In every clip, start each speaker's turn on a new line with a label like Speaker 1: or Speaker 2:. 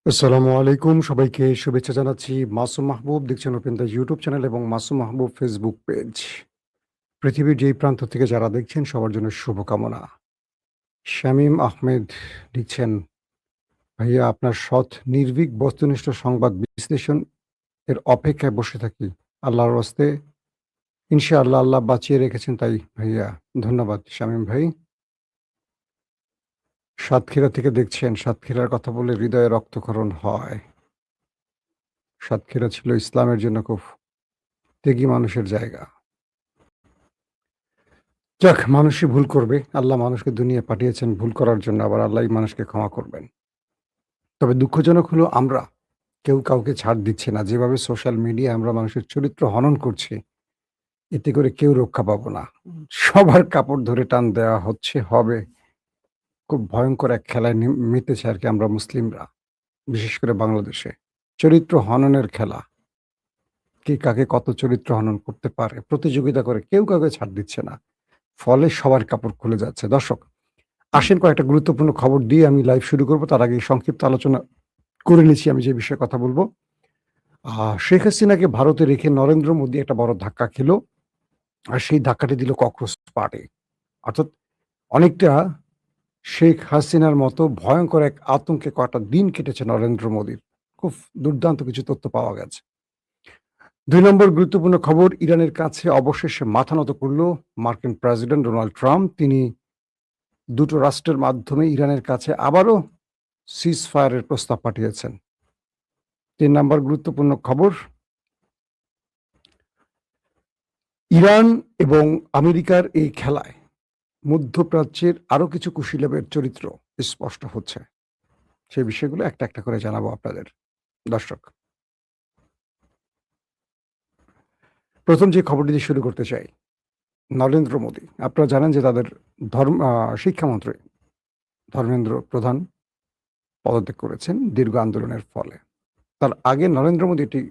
Speaker 1: আসসালামু আলাইকুম। সবাইকে শুভেচ্ছা জানাচ্ছি। মাসুম মাহবুব দেখছেন ওপেন দ্য ইউটিউব চ্যানেল এবং মাসুম মাহবুব ফেসবুক পেজ। পৃথিবীর যেই প্রান্ত থেকে যারা দেখছেন সবার জন্য শুভকামনা। শামীম আহমেদ লিখছেন, "ভাইয়া আপনার সৎ নির্ভীক বস্তুনিষ্ঠ সংবাদ বিশ্লেষণ এর অপেক্ষায় বসে থাকি। আল্লাহর হস্তে ইনশাআল্লাহ আল্লাহ বাঁচিয়ে রেখেছেন তাই ভাইয়া।" ধন্যবাদ শামীম ভাই। সাতক্ষীরা থেকে দেখছেন, সাতক্ষীরার কথা বললে হৃদয়ে রক্তক্ষরণ হয়। সাতক্ষীরা ছিল ইসলামের জন্য খুব ত্যাগী মানুষের জায়গা। যাক, মানুষই ভুল করবে। আল্লাহ মানুষকে দুনিয়ায় পাঠিয়েছেন ভুল করার জন্য, আবার আল্লাহই মানুষকে ক্ষমা করবেন। তবে দুঃখজনক হলো আমরা কেউ কাউকে ছাড় দিচ্ছি না। যেভাবে সোশ্যাল মিডিয়ায় আমরা মানুষের চরিত্র হনন করছি, এতে করে কেউ রক্ষা পাবো না। সবার কাপড় ধরে টান দেওয়া হচ্ছে, হবে। খুব ভয়ংকর এক খেলায় মেতেছি আরকি আমরা মুসলিমরা, বিশেষ করে বাংলাদেশে। চরিত্র হননের খেলা। কে কাকে কত চরিত্র হনন করতে পারে প্রতিযোগিতা করে কেউ কাউকে ছাড় দিচ্ছে না। ফলে সবার কাপড় খুলে যাচ্ছে। দর্শক, আসেন কয়েকটা গুরুত্বপূর্ণ খবর দিয়ে আমি লাইভ শুরু করব। তার আগে সংক্ষিপ্ত আলোচনা করে নিচ্ছি আমি যে বিষয়ে কথা বলব। শেখ হাসিনাকে ভারতে রেখে নরেন্দ্র মোদী একটা বড় ধাক্কা খেল। আর সেই ধাক্কাটি দিল ককরোচ পার্টি। অর্থাৎ অনেকটা শেখ হাসিনার মতো ভয়ংকর এক আতঙ্কে কয়েকটা দিন কেটেছে নরেন্দ্র মোদীর। খুব দুর্দান্ত কিছু তথ্য পাওয়া গেছে। ২ নম্বর গুরুত্বপূর্ণ খবর, ইরানের কাছে অবশেষে মাথা নত করল মার্কিন প্রেসিডেন্ট ডোনাল্ড ট্রাম্প। তিনি দুটো রাষ্ট্রের মাধ্যমে ইরানের কাছে আবারও সিজ ফায়ারের প্রস্তাব পাঠিয়েছেন। ৩ নাম্বার গুরুত্বপূর্ণ খবর, ইরান এবং আমেরিকার এই খেলায় মধ্যপ্রাচ্যের আরো কিছু কুশীলবের চরিত্র স্পষ্ট হচ্ছে। সেই বিষয়গুলো একটা একটা করে জানাবো আপনাদের। দর্শক, প্রথম যে খবরটি দিয়ে শুরু করতে চাই, নরেন্দ্র মোদী। আপনারা জানেন যে তাদের শিক্ষামন্ত্রী ধর্মেন্দ্র প্রধান পদত্যাগ করেছেন দীর্ঘ আন্দোলনের ফলে। তার আগে নরেন্দ্র মোদী একটি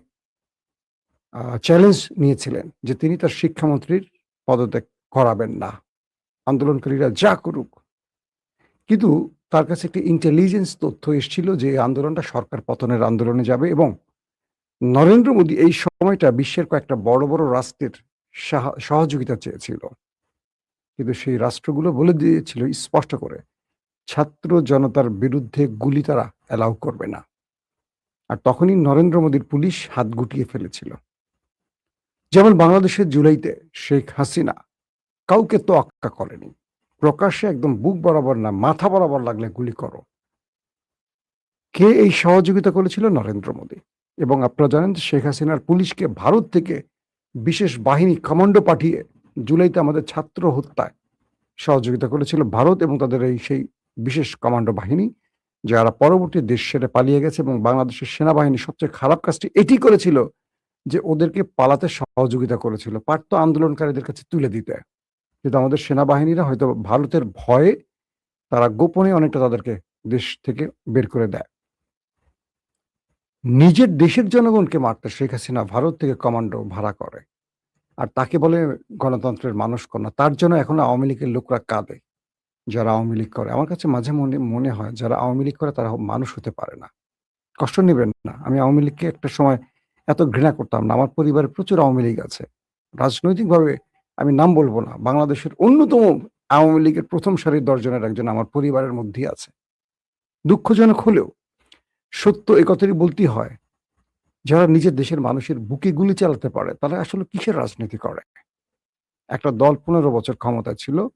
Speaker 1: চ্যালেঞ্জ নিয়েছিলেন যে তিনি তার শিক্ষামন্ত্রীর পদত্যাগ করাবেন না। আন্দোলনকারীরা যা করুক। কিন্তু তার কাছে একটি ইন্টেলিজেন্স তথ্য এসছিল যে এই আন্দোলনটা সরকার পতনের আন্দোলনে যাবে এবং নরেন্দ্র মোদী এই সময়টা বিশ্বের কয়েকটা বড়, বড় রাষ্ট্রের সহযোগিতা চেয়েছিল। কিন্তু সেই রাষ্ট্রগুলো বলে দিয়েছিল স্পষ্ট করে, ছাত্র জনতার বিরুদ্ধে গুলি তারা অ্যালাউ করবে না। আর তখনই নরেন্দ্র মোদীর পুলিশ হাত গুটিয়ে ফেলেছিল। যেমন বাংলাদেশের জুলাইতে শেখ হাসিনা কাউকে তোয়াক্কা করেনি। প্রকাশ্যে একদম বুক বরাবর না, মাথা বরাবর লাগলে গুলি করো। কে এই সহযোগিতা করেছিল? নরেন্দ্র মোদী। এবং আপনারা জানেন যে শেখ হাসিনার পুলিশকে ভারত থেকে বিশেষ বাহিনী কমান্ডো পাঠিয়ে জুলাইতে আমাদের ছাত্র হত্যায় সহযোগিতা করেছিল ভারত এবং তাদের সেই বিশেষ কমান্ডো বাহিনী, যারা পরবর্তী দেশ ছেড়ে পালিয়ে গেছে। এবং বাংলাদেশের সেনাবাহিনী সবচেয়ে খারাপ কাজটি এটি করেছিল যে ওদেরকে পালাতে সহযোগিতা করেছিল। পারত আন্দোলনকারীদের কাছে তুলে দিতে। কিন্তু আমাদের সেনাবাহিনীরা হয়তো ভারতের ভয়ে তারা গোপনে অনেকটা তাদেরকে দেশ থেকে বের করে দেয়। নিজের দেশের জনগণকে মারতে শেখ হাসিনা ভারত থেকে কমান্ডো ভাড়া করে। আর তাকে বলে গণতন্ত্রের মানুষ কন্যা। তার জন্য এখনো আওয়ামী লীগের লোকরা কাঁদে, যারা আওয়ামী লীগ করে। আমার কাছে মাঝে মনে হয় যারা আওয়ামী লীগ করে তারা মানুষ হতে পারে না। কষ্ট নিবেন না। আমি আওয়ামী লীগকে একটা সময় এত ঘৃণা করতাম না। আমার পরিবারে প্রচুর আওয়ামী লীগ আছে। রাজনৈতিকভাবে আমি নাম বলব না। বাংলাদেশের অন্যতম আওয়ামী লীগের ১ম সারির ১০ জনের একজন আমার পরিবারের মধ্যেই আছে। দুঃখজনক হলেও সত্য একথাই বলতেই হয়। যারা নিজের দেশের মানুষের বুকে গুলি চালাতে পারে তারা আসলে কিসের রাজনীতি করে? একটা দল ১৫ বছর ক্ষমতায় ছিল।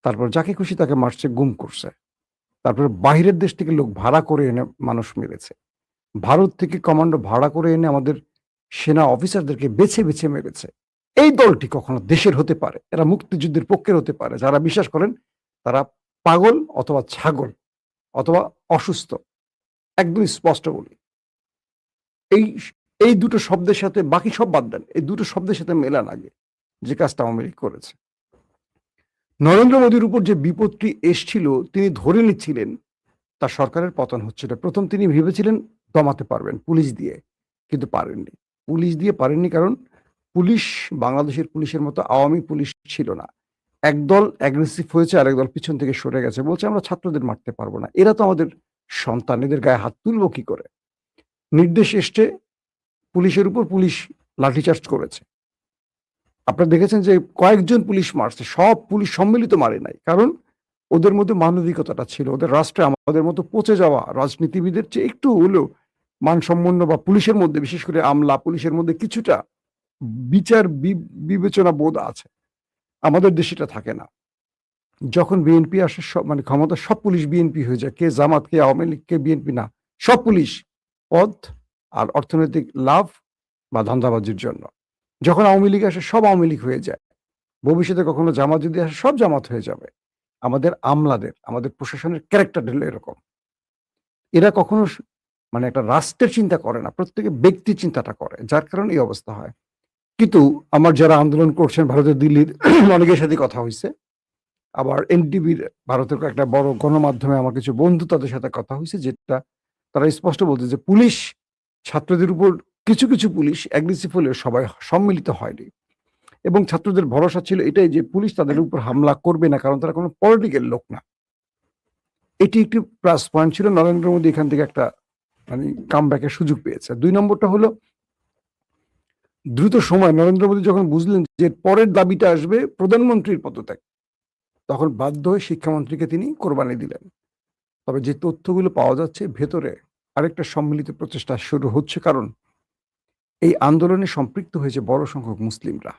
Speaker 1: তারপর যাকে খুশি তাকে মারছে, গুম করছে। তারপরে বাহিরের দেশ থেকে লোক ভাড়া করে এনে মানুষ মেরেছে। ভারত থেকে কমান্ডো ভাড়া করে এনে আমাদের সেনা অফিসারদেরকে বেছে, বেছে মেরেছে। এই দলটি কখনো দেশের হতে পারে? এরা মুক্তিযুদ্ধের পক্ষের হতে পারে। যারা বিশ্বাস করেন তারা পাগল অথবা ছাগল অথবা অসুস্থ। একদম স্পষ্ট বলি। এই এই দুটো শব্দের সাথে বাকি সব বাদ দেন। এই দুটো শব্দের সাথে মেলান আগে যে কাজটা আওয়ামী লীগ করেছে। নরেন্দ্র মোদীর উপর যে বিপদটি এসছিল তিনি ধরে নিচ্ছিলেন তার সরকারের পতন হচ্ছিল। ১ম তিনি ভেবেছিলেন দমাতে পারবেন পুলিশ দিয়ে। কিন্তু পারেননি। পুলিশ দিয়ে পারেননি কারণ পুলিশ বাংলাদেশের পুলিশের মতো আওয়ামী পুলিশ ছিল না। একদল অ্যাগ্রেসিভ হয়েছে, আরেক দল পিছন থেকে সরে গেছে। বলছে আমরা ছাত্রদের মারতে পারব না। এরা তো আমাদের সন্তান, এদের গায়ে হাত তুলব কি করে? নির্দেশ এসছে, পুলিশের উপর পুলিশ লাঠিচার্জ করেছে। আপনারা দেখেছেন যে কয়েকজন পুলিশ মারছে, সব পুলিশ সম্মিলিত মারে নাই, কারণ ওদের মধ্যে মানবিকতাটা ছিল। ওদের রাষ্ট্রে আমাদের মতো পচে যাওয়া রাজনীতিবিদের চেয়ে একটু হলেও মানসম্পন্ন, বা পুলিশের মধ্যে বিশেষ করে আমলা পুলিশের মধ্যে কিছুটা বিচার বিবেচনা বোধ আছে। আমাদের দেশে এটা থাকে না। যখন বিএনপি আসে সব মানে ক্ষমতা, সব পুলিশ বিএনপি হয়ে যায়, কে জামাত, কে আওয়ামী লীগ, কে বিএনপি না, সব পুলিশ পদ আর অর্থনৈতিক লাভ বা ধান্দাবাজির জন্য। যখন আওয়ামী লীগ আসে সব আওয়ামী লীগ হয়ে যায়। ভবিষ্যতে কখনো জামাত যদি আসে সব জামাত হয়ে যাবে। আমাদের আমলাদের, আমাদের প্রশাসনের ক্যারেক্টার হলো এরকম। এরা কখনো মানে একটা রাষ্ট্রের চিন্তা করে না, প্রত্যেকে ব্যক্তি চিন্তাটা করে, যার কারণে এই অবস্থা হয়। কিন্তু আমার যারা আন্দোলন করছেন ভারতের দিল্লির অনেকের সাথে কথা হয়েছে, আবার এনটিভির ভারতের একটা বড় গণমাধ্যমে আমার কিছু বন্ধু তাদের সাথে কথা হয়েছে, যেটা তারা স্পষ্ট বলছে যে পুলিশ ছাত্রদের উপর কিছু কিছু পুলিশ অ্যাগ্রেসিভ হলেও সবাই সম্মিলিত হয়নি, এবং ছাত্রদের ভরসা ছিল এটাই যে পুলিশ তাদের উপর হামলা করবে না, কারণ তারা কোনো পলিটিক্যাল লোক না। এটি একটি প্লাস পয়েন্ট ছিল। নরেন্দ্র মোদী এখান থেকে একটা মানে কামব্যাকের সুযোগ পেয়েছে। ২ নম্বরটা হলো দ্রুত সময় নরেন্দ্র মোদী যখন বুঝলেন যে পরের দাবিটা আসবে প্রধানমন্ত্রীর পদত্যাগ, তখন বাধ্য হয়ে শিক্ষামন্ত্রীকে তিনি কোরবানি দিলেন। তবে যে তথ্যগুলো পাওয়া যাচ্ছে ভেতরে আরেকটা সম্মিলিত প্রচেষ্টা শুরু হচ্ছে, কারণ এই আন্দোলনে সম্পৃক্ত হয়েছে বড় সংখ্যক মুসলিমরা,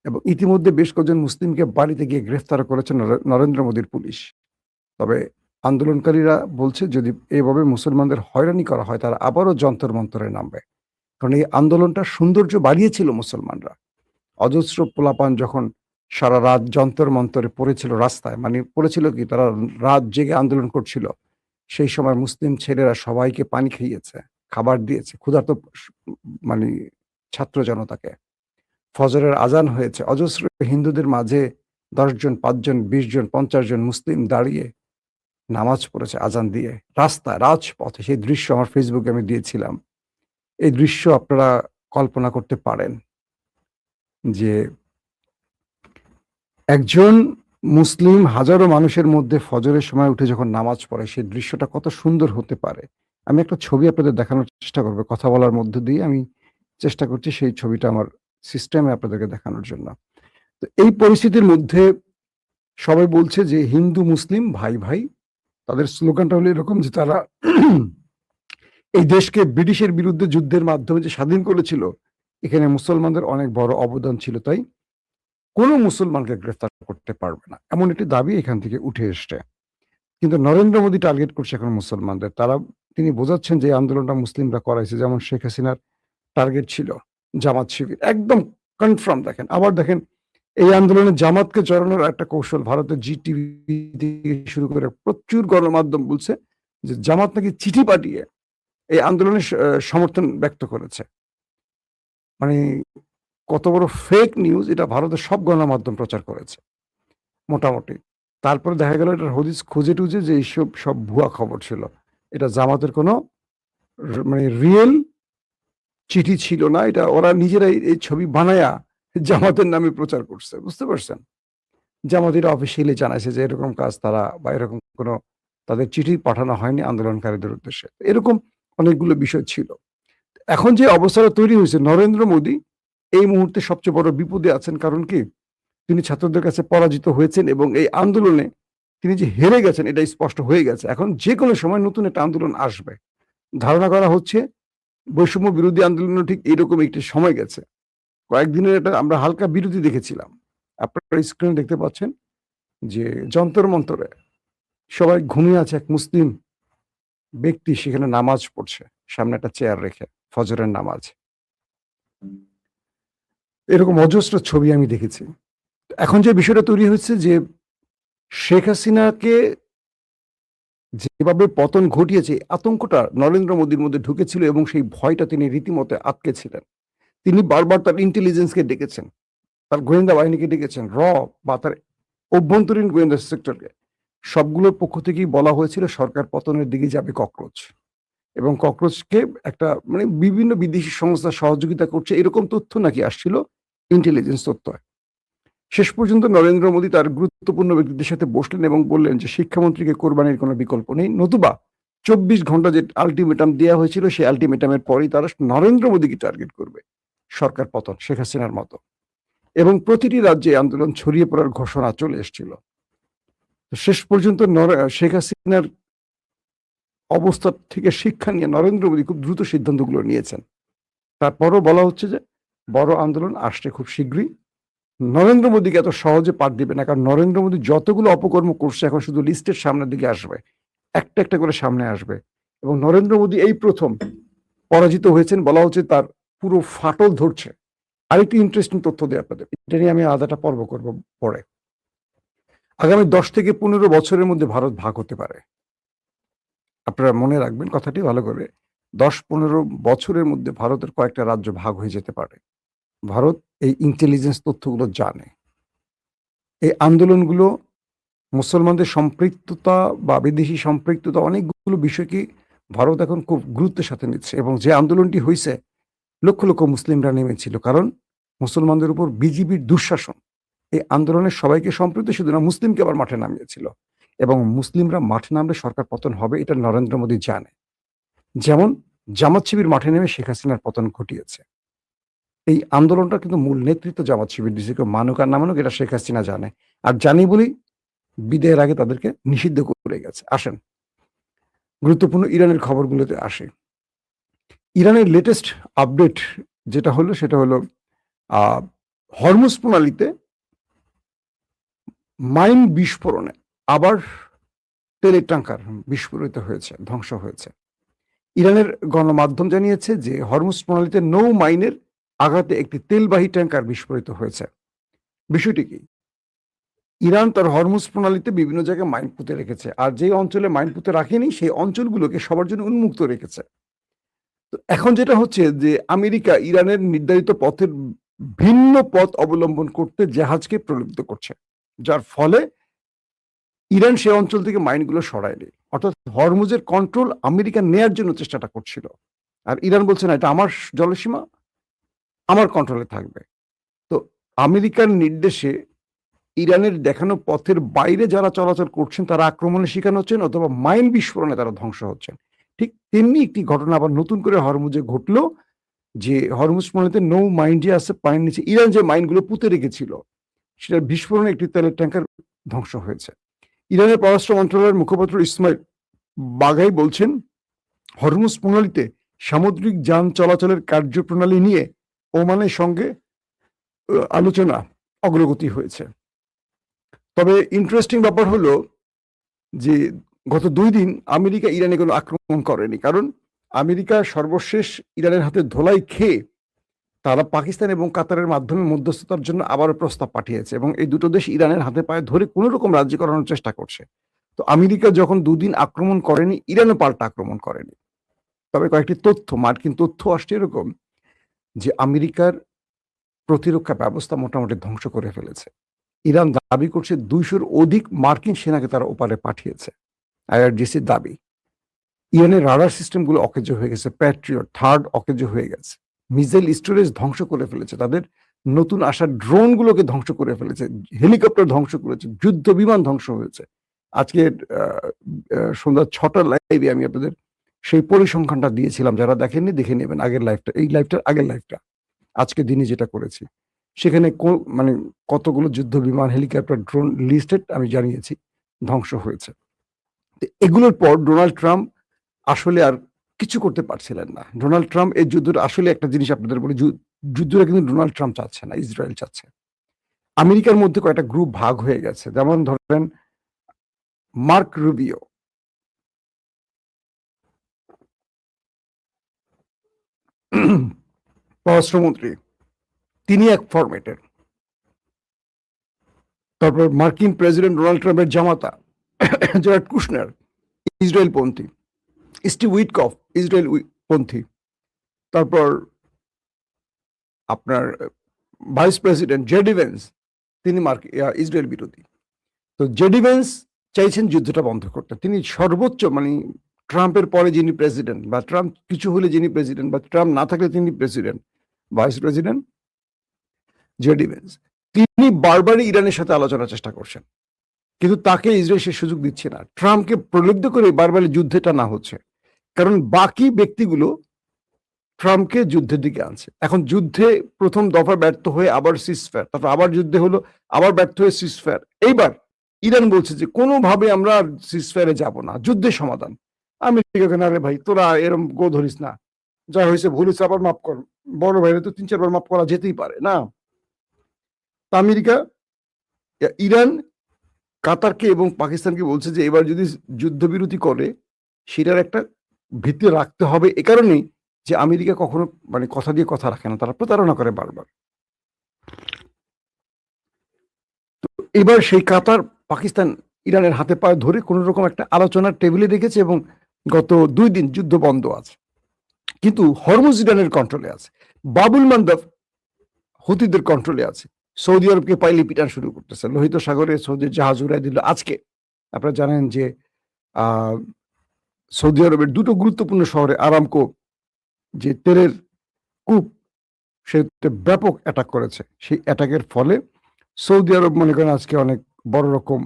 Speaker 1: এবং ইতিমধ্যে বেশ কয়েকজন মুসলিমকে বাড়িতে গিয়ে গ্রেফতার করেছে নরেন্দ্র মোদীর পুলিশ। তবে আন্দোলনকারীরা বলছে যদি এভাবে মুসলমানদের হয়রানি করা হয় তারা আবারও যন্তর মন্তরে নামবে, কারণ এই আন্দোলনটা সৌন্দর্য বাড়িয়েছিল মুসলমানরা। অজস্র পোলাপান যখন সারা রাত যন্তর মন্তরে পড়েছিল রাস্তায়, মানে পড়েছিল কি, তারা রাত জেগে আন্দোলন করছিল, সেই সময় মুসলিম ছেলেরা সবাইকে পানি খাইয়েছে, খাবার দিয়েছে ক্ষুধার্ত মানে ছাত্র জনতাকে। ফজরের আজান হয়েছে, অজস্র হিন্দুদের মাঝে ১০ জন, ৫ জন, ২০ জন, ৫০ জন মুসলিম দাঁড়িয়ে নামাজ পড়েছে আজান দিয়ে রাস্তায়, রাজপথে। সেই দৃশ্য আমার ফেসবুকে আমি দিয়েছিলাম। এই দৃশ্য আপনারা কল্পনা করতে পারেন যে একজন মুসলিম হাজারো মানুষের মধ্যে ফজরের সময় উঠে যখন নামাজ পড়ে, সেই দৃশ্যটা কত সুন্দর হতে পারে। আমি একটা ছবি আপনাদের দেখানোর চেষ্টা করব, কথা বলার মধ্য দিয়ে আমি চেষ্টা করছি সেই ছবিটা আমার সিস্টেমে আপনাদেরকে দেখানোর জন্য। তো এই পরিস্থিতির মধ্যে সবাই বলছে যে হিন্দু মুসলিম ভাই ভাই। তাদের স্লোগানটা হলো এরকম যে তারা এই দেশকে ব্রিটিশের বিরুদ্ধে যুদ্ধের মাধ্যমে যে স্বাধীন করেছিল, এখানে মুসলমানদের অনেক বড় অবদান ছিল, তাই কোনো মুসলমানকে গ্রেফতার করতে পারবে না, এমন একটি দাবি এখান থেকে উঠে এসছে। কিন্তু নরেন্দ্র মোদী টার্গেট করছে এখন মুসলমানদের। তিনি বোঝাচ্ছেন যে এই আন্দোলনটা মুসলিমরা করাইছে, যেমন শেখ হাসিনার টার্গেট ছিল জামাত শিবির, একদম কনফার্ম। দেখেন, আবার দেখেন এই আন্দোলনে জামাতকে জড়ানোর একটা কৌশল ভারতের জি টিভি থেকে শুরু করে প্রচুর গণমাধ্যম বলছে যে জামাত নাকি চিঠি পাঠিয়ে এই আন্দোলনের সমর্থন ব্যক্ত করেছে। মানে কত বড় ফেক নিউজ, এটা ভারতের সব গণমাধ্যম প্রচার করেছে মোটামুটি। তারপরে দেখা গেল এটার হদিস খুঁজে টুজে যে এইসব সব ভুয়া খবর ছিল, এটা জামাতের কোনো মানে রিয়েল চিঠি ছিল না, এটা ওরা নিজেরাই এই ছবি বানায়া জামাতের নামে প্রচার করছে। বুঝতে পারছেন? জামাত এটা অফিসিয়ালি জানাইছে যে এরকম কাজ তারা, বা এরকম কোনো তাদের চিঠি পাঠানো হয়নি আন্দোলনকারীদের উদ্দেশ্যে। এরকম অনেকগুলো বিষয় ছিল। এখন যে অবস্থাটা তৈরি হয়েছে, নরেন্দ্র মোদী এই মুহূর্তে সবচেয়ে বড় বিপদে আছেন। কারণ কি, তিনি ছাত্রদের কাছে পরাজিত হয়েছেন, এবং এই আন্দোলনে তিনি যে হেরে গেছেন এটা স্পষ্ট হয়ে গেছে। এখন যে কোনো সময় নতুন একটা আন্দোলন আসবে। ধারণা করা হচ্ছে বৈষম্য বিরোধী আন্দোলনও ঠিক এরকম একটি সময় গেছে। কয়েকদিনের একটা আমরা হালকা বিরতি দেখেছিলাম। আপনারা স্ক্রিনে দেখতে পাচ্ছেন যে যন্তর মন্তরে সবাই ঘুমিয়ে আছে, এক মুসলিম ব্যক্তি সেখানে নামাজ পড়ছে সামনে একটা চেয়ার রেখে, ফজরের নামাজ। এরকম অজস্র ছবি আমি দেখেছি। এখন যে বিষয়টা তৈরি হচ্ছে যে শেখ হাসিনাকে যেভাবে পতন ঘটিয়েছে, আতঙ্কটা নরেন্দ্র মোদীর মধ্যে ঢুকেছিল, এবং সেই ভয়টা তিনি রীতিমতো আটকে ছিলেন। তিনি বারবার তার ইন্টেলিজেন্সকে ডেকেছেন, তার গোয়েন্দা বাহিনীকে ডেকেছেন, বা তার অভ্যন্তরীণ গোয়েন্দা সেক্টরকে। সবগুলোর পক্ষ থেকেই বলা হয়েছিল সরকার পতনের দিকে যাবে ককরোচ, এবং ককরোচকে একটা মানে বিভিন্ন বিদেশি সংস্থা সহযোগিতা করছে, এরকম তথ্য নাকি আসছিল ইন্টেলিজেন্স তথ্য। শেষ পর্যন্ত নরেন্দ্র মোদী তার গুরুত্বপূর্ণ ব্যক্তিদের সাথে বসলেন এবং বললেন যে শিক্ষামন্ত্রীকে কোরবানির কোনো বিকল্প নেই, নতুবা 24 ঘন্টা যে আলটিমেটাম দেওয়া হয়েছিল, সেই আলটিমেটামের পরেই তারা নরেন্দ্র মোদীকে টার্গেট করবে, সরকার পতন, শেখ হাসিনার মতো। এবং প্রতিটি রাজ্যে আন্দোলন ছড়িয়ে পড়ার ঘোষণা চলে এসেছিল। শেষ পর্যন্ত শেখ হাসিনার অবস্থা থেকে শিক্ষা নিয়ে নরেন্দ্র মোদী খুব দ্রুত সিদ্ধান্তগুলো নিয়েছেন। তারপরও বলা হচ্ছে যে বড় আন্দোলন আসছে খুব শীঘ্রই। নরেন্দ্র মোদীকে এত সহজে পার দিবে না, কারণ নরেন্দ্র মোদী যতগুলো অপকর্ম করছে এখন শুধু লিস্টের সামনের দিকে আসবে, একটা একটা করে সামনে আসবে। এবং নরেন্দ্র মোদী এই প্রথম পরাজিত হয়েছেন, বলা হচ্ছে তার পুরো ফাটল ধরছে। আরেকটি ইন্টারেস্টিং তথ্য দেয় আপনাদের, এটা নিয়ে আমি আলাদাটা পর্ব করব পরে। আগামী 10 থেকে 15 বছরের মধ্যে ভারত ভাগ হতে পারে। আপনারা মনে রাখবেন কথাটি ভালো করে। 10-15 বছরের মধ্যে ভারতের কয়েকটা রাজ্য ভাগ হয়ে যেতে পারে। ভারত এই ইন্টেলিজেন্স তথ্যগুলো জানে। এই আন্দোলনগুলো মুসলমানদের সম্পৃক্ততা বা বিদেশি সম্পৃক্ততা অনেকগুলো বিষয়কে ভারত এখন খুব গুরুত্বের সাথে নিচ্ছে। এবং যে আন্দোলনটি হয়েছে, লক্ষ লক্ষ মুসলিমরা নেমেছিল, কারণ মুসলমানদের উপর বিজিবির দুঃশাসন এই আন্দোলনের সবাইকে সম্পৃক্ত, শুধু না মুসলিমকে আবার মাঠে নামিয়েছিল। এবং মুসলিমরা মাঠে নামলে সরকার পতন হবে, এটা নরেন্দ্র মোদী জানে। যেমন জামাত শিবির মাঠে নেমে শেখ হাসিনার পতন ঘটিয়েছে। এই আন্দোলনটা কিন্তু মূল নেতৃত্ব জামাত শিবির দিয়েছে, কেউ মানুক আর না মানুক এটা শেখ হাসিনা জানে। আর জানি বলেই বিদায়ের আগে তাদেরকে নিষিদ্ধ করে গেছে। আসেন গুরুত্বপূর্ণ ইরানের খবরগুলোতে আসে। ইরানের লেটেস্ট আপডেট যেটা হলো সেটা হলো হরমুজ প্রণালীতে মাইন বিস্ফোরণে আবার তেলের ট্যাঙ্কার বিস্ফোরিত হয়েছে, ধ্বংস হয়েছে। ইরানের গণমাধ্যম জানিয়েছে যে হরমুজ প্রণালীতে নৌ মাইনের আঘাতে একটি তেলবাহী ট্যাঙ্কার বিস্ফোরিত হয়েছে। বিষয়টি কি? ইরান তার হরমুজ প্রণালীতে বিভিন্ন জায়গায় মাইন পুঁতে রেখেছে, আর যে অঞ্চলে মাইন পুঁতে রাখেনি সেই অঞ্চলগুলোকে সবার জন্য উন্মুক্ত রেখেছে। তো এখন যেটা হচ্ছে যে আমেরিকা ইরানের নির্ধারিত পথের ভিন্ন পথ অবলম্বন করতে জাহাজকে প্রলুব্ধ করছে, যার ফলে ইরান সে অঞ্চল থেকে মাইনগুলো সরায়নি। অর্থাৎ হরমুজের কন্ট্রোল আমেরিকা নেয়ার জন্য চেষ্টাটা করছিল, আর ইরান বলছে না, এটা আমার জলসীমা, আমার কন্ট্রোলে থাকবে। তো আমেরিকার নির্দেশে ইরানের দেখানো পথের বাইরে যারা চলাচল করছেন তারা আক্রমণের শিকার হচ্ছেন, অথবা মাইন বিস্ফোরণে তারা ধ্বংস হচ্ছেন। ঠিক তেমনি একটি ঘটনা আবার নতুন করে হরমুজে ঘটলো, যে হরমুজ প্রণালীতে নৌ মাইন যে আছে পানির নিচে, ইরান যে মাইনগুলো পুঁতে রেখেছিল সেটার বিস্ফোরণে একটি তেলের ট্যাঙ্কার ধ্বংস হয়েছে। ইরানের পররাষ্ট্র মন্ত্রণালয়ের মুখপাত্র ইসমাইল বাগাই বলছেন, হরমুজ প্রণালীতে সামুদ্রিক যান চলাচলের কার্যপ্রণালী নিয়ে ওমানের সঙ্গে আলোচনা অগ্রগতি হয়েছে। তবে ইন্টারেস্টিং ব্যাপার হলো যে গত 2 দিন আমেরিকা ইরানে কোনো আক্রমণ করেনি, কারণ আমেরিকা সর্বশেষ ইরানের হাতে ধোলাই খেয়ে তারা পাকিস্তান এবং কাতারের মাধ্যমে মধ্যস্থতার জন্য আবারও প্রস্তাব পাঠিয়েছে, এবং এই দুটো দেশ ইরানের হাতে পায়ে ধরে কোনো রকম রাজি করানোর চেষ্টা করছে। তো আমেরিকা যখন 2 দিন আক্রমণ করেনি, ইরানও পাল্টা আক্রমণ করেনি। তবে কয়েকটি তথ্য, মার্কিন তথ্য আসছে এরকম যে আমেরিকার প্রতিরক্ষা ব্যবস্থা মোটামুটি ধ্বংস করে ফেলেছে। ইরান দাবি করছে 200-র অধিক মার্কিন সেনাকে তারা ওপারে পাঠিয়েছে, আইআরজিসির দাবি। ইরানের রাডার সিস্টেমগুলো অকেজো হয়ে গেছে, প্যাট্রিয়ট থার্ড অকেজো হয়ে গেছে, মিসাইল স্টোরেজ ধ্বংস করে ফেলেছে, তাদের নতুন আসা ড্রোনগুলোকে ধ্বংস করে ফেলেছে, হেলিকপ্টার ধ্বংস করেছে, যুদ্ধ বিমান ধ্বংস হয়েছে। আজকে সন্ধ্যা 6টার লাইভে আমি আপনাদের সেই পরিসংখ্যানটা দিয়েছিলাম, যারা দেখেননি দেখে নেবেন, আগের লাইভটা, এই লাইভটার আগের লাইভটা, আজকে দিনে যেটা করেছি সেখানে মানে কতগুলো যুদ্ধ বিমান, হেলিকপ্টার, ড্রোন লিস্টেড আমি জানিয়েছি ধ্বংস হয়েছে। এগুলোর পর ডোনাল্ড ট্রাম্প আসলে আর কিছু করতে পারছিলেন না। ডোনাল্ড ট্রাম্প এই যুদ্ধটা, আসলে একটা জিনিস আপনাদের বলি, যুদ্ধটা কিন্তু ডোনাল্ড ট্রাম্প চাচ্ছে না, ইসরায়েল চাচ্ছে। আমেরিকার মধ্যে কয়েকটা গ্রুপ ভাগ হয়ে গেছে, যেমন ধরেন মার্ক রুবিও, পররাষ্ট্রমন্ত্রী, তিনি এক ফরম্যাটের। তারপর মার্কিন প্রেসিডেন্ট ডোনাল্ড ট্রাম্পের জামাতা জেরার্ড কুশনার, ইসরায়েল পন্থী, স্টিভ উইটকফ, ইসরায়েল পন্থী। তারপর আপনার ভাইস প্রেসিডেন্ট জেডি ভেন্স, তিনি ইসরায়েল বিরোধী। তো জেডি ভেন্স চাইছেন যুদ্ধটা বন্ধ করতে। তিনি সর্বোচ্চ, মানে ট্রাম্পের পরে যিনি প্রেসিডেন্ট, বা ট্রাম্প কিছু হলে যিনি প্রেসিডেন্ট, বা ট্রাম্প না থাকলে তিনি president, vice president JD veins, তিনি বারবারই ইরানের সাথে আলোচনার চেষ্টা করছেন। কিন্তু তাকে ইসরায়েল সে সুযোগ দিচ্ছে না। ট্রাম্পকে প্রলুব্ধ করে বারবার যুদ্ধে টানা হচ্ছে, কারণ বাকি ব্যক্তিগুলো ট্রাম্পকে যুদ্ধের দিকে আনছে। এখন যুদ্ধে প্রথম দফা ব্যর্থ হয়ে আবার সিজফায়ার, তারপর আবার যুদ্ধে হলো, আবার ব্যর্থ হয়ে সিজফায়ার। এইবার ইরান বলছে যে কোনোভাবে আমরা সিজফায়ারে যাব না, যুদ্ধের সমাধান। আমেরিকা না রে ভাই, তোরা এরকম গো ধরিস না, যা হয়েছে ভুল হয়েছে, আবার মাফ কর। বড় ভাইরে তো 3-4 বার মাফ করা যেতেই পারে না। আমেরিকা, ইরান, কাতারকে এবং পাকিস্তানকে বলছে যে এবার যদি যুদ্ধবিরতি করে সেটার একটা ভিত্তি রাখতে হবে, এ কারণেই যে আমেরিকা কখনো মানে কথা দিয়ে কথা রাখে না, তারা প্রতারণা করে বারবার। তো এবার সেই কাতার, পাকিস্তান ইরানের হাতে পায়ে ধরে কোন রকম একটা আলোচনার টেবিলে রেখেছে এবং গত 2 দিন যুদ্ধ বন্ধ আছে। কিন্তু হরমুজ ইরানের কন্ট্রোলে আছে, বাবুল মান্দাব হুতিদের কন্ট্রোলে আছে। সৌদি আরবকে পাইলে পিটান শুরু করতেছে, লোহিত সাগরে সৌদির জাহাজ উড়াই দিল আজকে। আপনারা জানেন যে সৌদি আরবের 2টো গুরুত্বপূর্ণ শহরে আরামকো যে তেলের কূপ, সেটা ব্যাপক অ্যাটাক করেছে। সেই অ্যাটাকের ফলে সৌদি আরব মনে করেন আজকে অনেক বড় রকম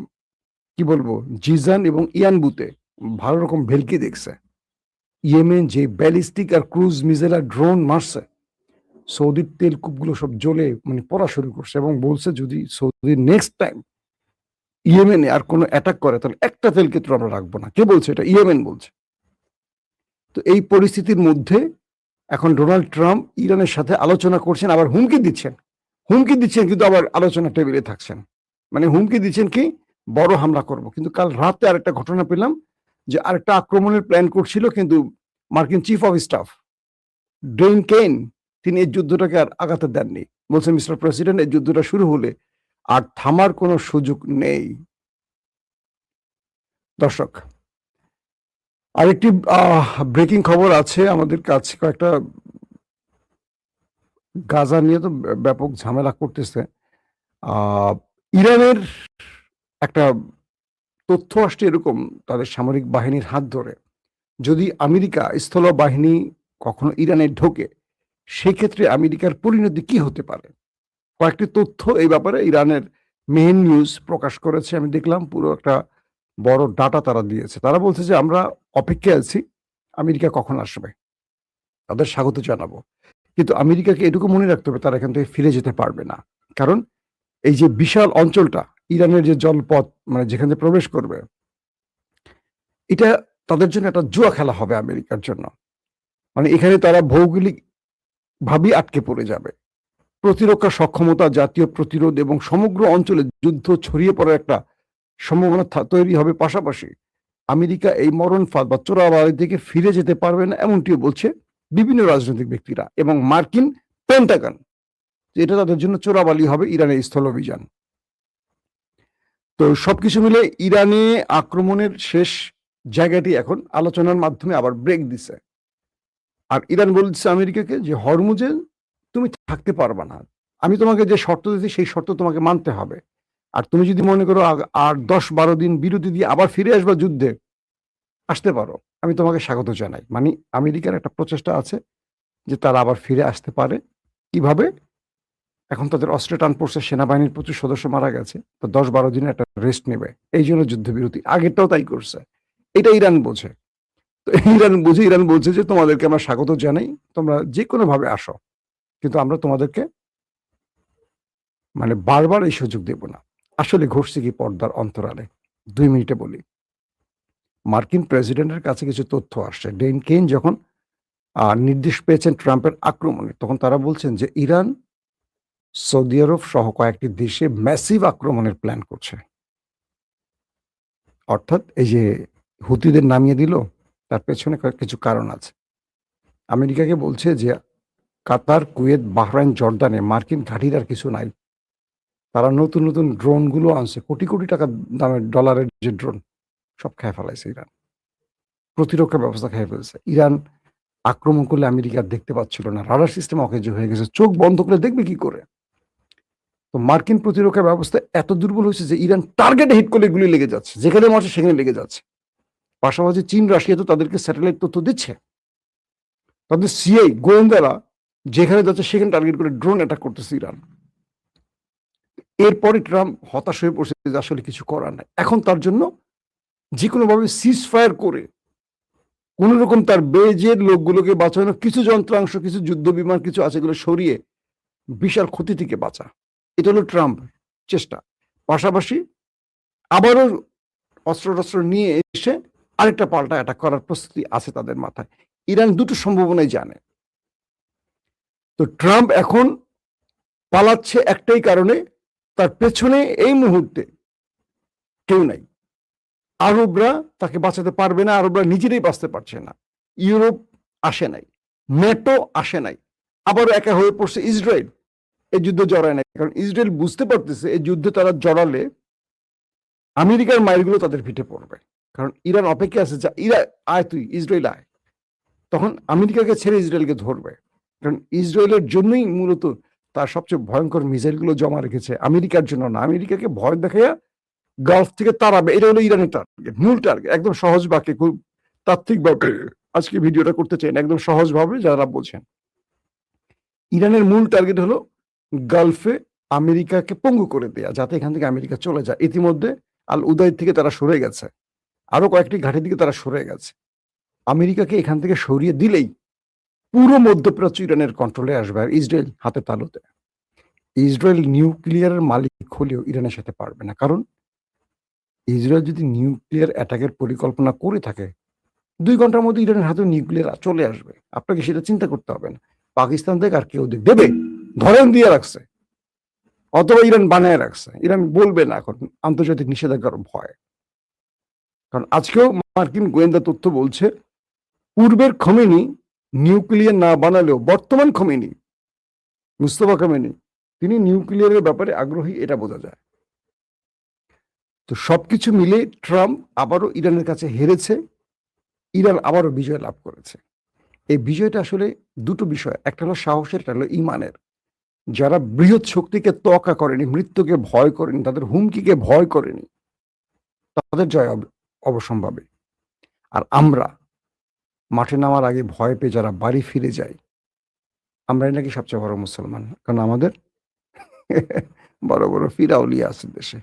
Speaker 1: কি বলবো জিজান এবং ইয়ানবুতে ভালো রকম ভেলকি দেখছে। ইয়েমেন যে ব্যালিস্টিক আর ক্রুজ মিসাইল আর ড্রোন মারছে, সৌদির তেল কূপগুলো সব জ্বলে মানে পড়া শুরু করছে এবং বলছে যদি সৌদি নেক্সট টাইম ইয়েমেনে আর কোনো অ্যাটাক করে তাহলে একটা তেল ক্ষেত্র আমরা রাখবো না। কে বলছে এটা? ইয়েমেন বলছে। তো এই পরিস্থিতির মধ্যে এখন ডোনাল্ড ট্রাম্প ইরানের সাথে আলোচনা করছেন, আবার হুমকি দিচ্ছেন কিন্তু আবার আলোচনা টেবিলে থাকছেন। মানে হুমকি দিচ্ছেন কি বড় হামলা করব। কিন্তু কাল রাতে আরেকটা ঘটনা পেলাম যে আরেকটা আক্রমণের প্ল্যান করছিল, কিন্তু মার্কিন চিফ অফ স্টাফ ডেইন কেন তিনি এই যুদ্ধটাকে আর আগাতে দেননি। বলছেন মিস্টার প্রেসিডেন্ট, এই যুদ্ধটা শুরু হলে আর থামার কোনো সুযোগ নেই। দর্শক, আরেকটি ব্রেকিং খবর আছে আমাদের কাছে, কয়েকটা গাজা নিয়ে তো ব্যাপক ঝামেলা করতেছে। ইরানের একটা তথ্য আসছে এরকম, তাদের সামরিক বাহিনীর হাত ধরে যদি আমেরিকা স্থল বাহিনী কখনো ইরানে ঢোকে, সেক্ষেত্রে আমেরিকার পরিণতি কি হতে পারে। কয়েকটি তথ্য এই ব্যাপারে ইরানের মেইন নিউজ প্রকাশ করেছে, আমি দেখলাম পুরো একটা বড় ডাটা তারা দিয়েছে। তারা বলছে যে আমরা অপেক্ষায় আছি আমেরিকা কখন আসবে, তাদের স্বাগত জানাবো। কিন্তু আমেরিকাকে এটুকু মনে রাখতে হবে তারা এখান থেকে ফিরে যেতে পারবে না, কারণ এই যে বিশাল অঞ্চলটা ইরানের যে জলপথ মানে যেখানে প্রবেশ করবে, এটা তাদের জন্য একটা জুয়া খেলা হবে আমেরিকার জন্য। মানে এখানে তারা ভৌগোলিক ভাবেই আটকে পড়ে যাবে। প্রতিরক্ষা সক্ষমতা, জাতীয় প্রতিরোধ এবং সমগ্র অঞ্চলে যুদ্ধ ছড়িয়ে পড়ার একটা সম্ভাবনা তৈরি হবে। পাশাপাশি আমেরিকা এই মরণ ফাঁদ বা চোরাবাড়ি থেকে ফিরে যেতে পারবে না, এমনটিও বলছে বিভিন্ন রাজনৈতিক ব্যক্তিরা এবং মার্কিন পেন্টাগন, যে এটা তাদের জন্য চোরাবালি হবে ইরানের স্থল অভিযান। তো সবকিছু মিলে ইরানে আক্রমণের শেষ জায়গাটি এখন আলোচনার মাধ্যমে আবার ব্রেক দিছে। আর ইরান বলছে আমেরিকাকে যে হরমুজে তুমি থাকতে পারবা না, আমি তোমাকে যে শর্ত দিচ্ছি সেই শর্ত তোমাকে মানতে হবে। আর তুমি যদি মনে করো আর 10-12 দিন বিরতি দিয়ে আবার ফিরে আসবা যুদ্ধে, আসতে পারো, আমি তোমাকে স্বাগত জানাই। মানে আমেরিকার একটা প্রচেষ্টা আছে যে তারা আবার ফিরে আসতে পারে। কিভাবে? এখন তাদের অস্ত্রে টান পড়ছে, সেনাবাহিনীর প্রচুর সদস্য মারা গেছে, তো 10-12 দিনের একটা রেস্ট নেবে, এই জন্য যুদ্ধবিরতি। আগেরটাও তাই করছে। এটা ইরান বোঝে। তো ইরান বলছে যে তোমাদেরকে আমরা স্বাগত জানাই, তোমরা যে কোনো ভাবে আসো, কিন্তু আমরা তোমাদেরকে মানে বারবার এই সুযোগ দেব না। আসলে ঘটছে কি পর্দার অন্তরালে, 2 মিনিটে বলি। মার্কিন প্রেসিডেন্টের কাছে কিছু তথ্য আসছে। ডেইন কেন যখন নির্দেশ পেয়েছেন ট্রাম্পের আক্রমণে, তখন তারা বলছেন যে ইরান, সৌদি আরব সহ কয়েকটি দেশে ম্যাসিভ আক্রমণের প্ল্যান করছে। অর্থাৎ এই যে হুতিদের নামিয়ে দিল, তার পেছনে কিছু কারণ আছে। আমেরিকাকে বলছে যে কাতার, কুয়েত, বাহরাইন, জর্দানে মার্কিন ঘাঁটির আর কিছু নাই। তারা নতুন নতুন ড্রোনগুলো আনছে, কোটি কোটি টাকা দামের ডলারের যে ড্রোন, সব খেয়ে ফেলাইছে ইরান। প্রতিরক্ষা ব্যবস্থা খেয়ে ফেলছে। ইরান আক্রমণ করলে আমেরিকা দেখতে পাচ্ছিল না, রাডার সিস্টেম অকেজ হয়ে গেছে, চোখ বন্ধ করে দেখবে কি করে। তো মার্কিন প্রতিরক্ষা ব্যবস্থা এত দুর্বল হয়েছে যে ইরান টার্গেটে হিট করলে গুলি লেগে যাচ্ছে, যেখানে মারছে সেখানে লেগে যাচ্ছে। পাশাপাশি চীন, রাশিয়া তো তাদেরকে স্যাটেলাইট তথ্য দিচ্ছে, তাদের সিআই গোয়েন্দারা যেখানে যাচ্ছে সেখানে টার্গেট করে ড্রোন অ্যাটাক করতেছে ইরান। এরপরে ট্রাম্প হতাশ হয়ে পড়ছে যে আসলে কিছু করার নাই। এখন তার জন্য যে কোনোভাবে সিজ ফায়ার করে কোন রকম তার বেজের লোকগুলোকে বাঁচানো, কিছু যন্ত্রাংশ, কিছু যুদ্ধ বিমান কিছু আছে এগুলো সরিয়ে বিশাল ক্ষতি থেকে বাঁচা। এটা হলো ট্রাম্প চেষ্টা। পাশাপাশি আবারও অস্ত্র-টস্ত্র নিয়ে এসে আরেকটা পাল্টা অ্যাটাক করার প্রস্তুতি আছে তাদের মাথায়। ইরান দুটো সম্ভাবনাই জানে। তো ট্রাম্প এখন পালাচ্ছে একটাই কারণে, তার পেছনে এই মুহূর্তে কেউ নাই। আরবরা তাকে বাঁচাতে পারবে না, আরবরা নিজেরাই বাঁচতে পারছে না। ইউরোপ আসে নাই, ন্যাটো আসে নাই, আবারও একা হয়ে পড়ছে ইসরায়েল। এই যুদ্ধে জড়ায় নাই, কারণ ইসরায়েল বুঝতে পারতেছে এই যুদ্ধে তারা জড়ালে আমেরিকার মাইলগুলো তাদের পিঠে পড়বে। কারণ ইরান অপেক্ষা আছে যা আয় তুই ইসরায়েল আয়, তখন আমেরিকাকে ছেড়ে ইসরায়েলকে ধরবে। কারণ ইসরায়েলের জন্যই মূলত তার সবচেয়ে ভয়ঙ্কর মিসাইলগুলো জমা রেখেছে, আমেরিকার জন্য না। আমেরিকাকে ভয় দেখাইয়া গালফ থেকে তাড়াবে, এটা হলো ইরানের টার্গেট, মূল টার্গেট। একদম সহজ বাক্যে, খুব তাত্ত্বিকভাবে আজকে ভিডিওটা করতে চাই না, একদম সহজভাবে যারা বোঝেন। ইরানের মূল টার্গেট হলো গালফে আমেরিকাকে পঙ্গু করে দেয়া, যাতে এখান থেকে আমেরিকা চলে যায়। ইতিমধ্যে আল উদাইদ থেকে তারা সরে গেছে, আরো কয়েকটি ঘাটির দিকে তারা সরে গেছে। আমেরিকাকে এখান থেকে সরিয়ে দিলেই পুরো মধ্যপ্রাচ্য ইরানের কন্ট্রোলে আসবে, আর ইসরায়েল হাতে তালুতে। ইসরায়েল নিউক্লিয়ারের মালিক হলেও ইরানের সাথে পারবে না, কারণ ইসরায়েল যদি নিউক্লিয়ার অ্যাটাকের পরিকল্পনা করে থাকে 2 ঘন্টার মধ্যে ইরানের হাতে নিউক্লিয়ার চলে আসবে। আপনাকে সেটা চিন্তা করতে হবে না। পাকিস্তান দেখ আর কেউ দেখ, দেবে, ধরেন দিয়ে রাখছে, অথবা ইরান বানায় রাখছে। ইরান বলবে না এখন আন্তর্জাতিক নিষেধাজ্ঞার ভয়। কারণ আজকেও মার্কিন গোয়েন্দা তথ্য বলছে পূর্বের খমেনি নিউক্লিয়ার না বানালেও বর্তমান খমেনি, মুস্তফা খমেনি, তিনি নিউক্লিয়ারের ব্যাপারে আগ্রহী, এটা বোঝা যায়। তো সবকিছু মিলে ট্রাম্প আবারও ইরানের কাছে হেরেছে, ইরান আবারও বিজয় লাভ করেছে। এই বিজয়টা আসলে দুটো বিষয়, একটা হলো সাহসের, একটা হলো ইমানের। যারা বৃহৎ শক্তিকে তোয়াক্কা করেনি, মৃত্যুকে ভয় করেনি, তাদের হুমকিকে ভয় করেনি, তাদের জয় অবশ্যম্ভাবী। আর আমরা মাঠে নামার আগে ভয় পেয়ে যারা বাড়ি ফিরে যাই, আমরাই নাকি সবচেয়ে বড় মুসলমান। কারণ আমাদের বড় বড় ফিরাউলিয়া আছে দেশে,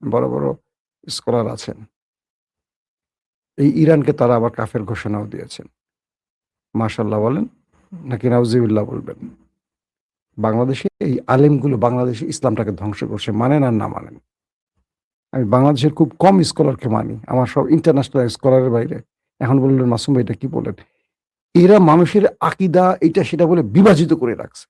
Speaker 1: বড় বড় স্কলার আছেন। এই ইরানকে তারা আবার কাফের ঘোষণাও দিয়েছেন। মাশাল্লাহ বলেন নাকি নাউজিবিল্লাহ বলবেন? বাংলাদেশে এই আলেমগুলো বাংলাদেশে ইসলামটাকে ধ্বংস করছে, মানেন আর না মানেন। আমি বাংলাদেশের খুব কম স্কলারকে মানি, আমার সব ইন্টারন্যাশনাল স্কলারের বাইরে। এখন বললেন মাসুম ভাই এটা কি বলেন? এরা মানুষের আকিদা এটা সেটা বলে বিভাজিত করে রাখছে।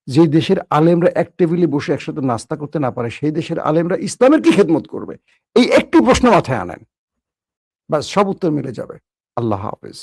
Speaker 1: যে দেশের আলেমরা এক টেবিলে বসে একসাথে নাস্তা করতে না পারে, সেই দেশের আলেমরা ইসলামের কি খেদমত করবে? এই একটি প্রশ্ন মাথায় আনেন, বাস সব উত্তর মিলে যাবে। আল্লাহ হাফেজ।